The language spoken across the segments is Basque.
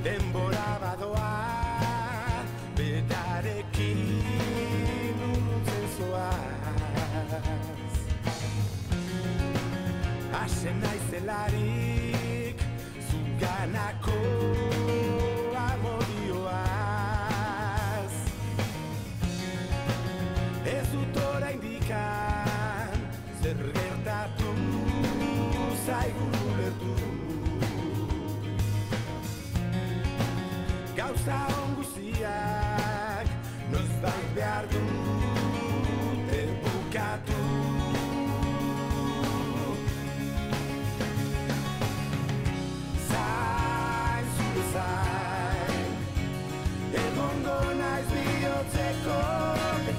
denbora badoa betarekin urruntzen zoaz. Hasen naizelarik zuganako amodioaz. Ez dut oraindikan zer gertatu zaigun ulertu. Gauza on guztiak noizbait behar dute bukatu. Zain, zure zain, egongo naiz bihotzeko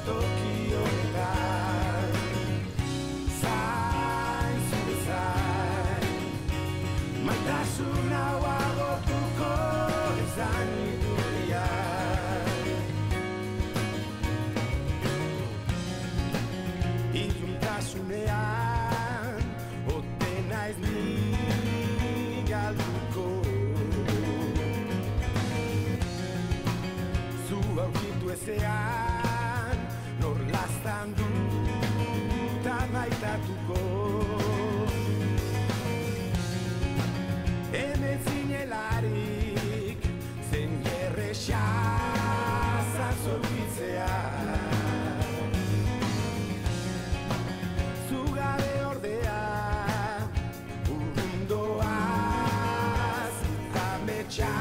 toki honetan. Zain, zure zain, maitasun hau agortuko ezan iduria. Iluntasunean ote naiz ni galduko. Zu aurkitu ezean nor lastan duta maitatuko. Hemen zinelarik zen jerresa zazolkitzea. Zugabe ordea urrundoaz eta metxa.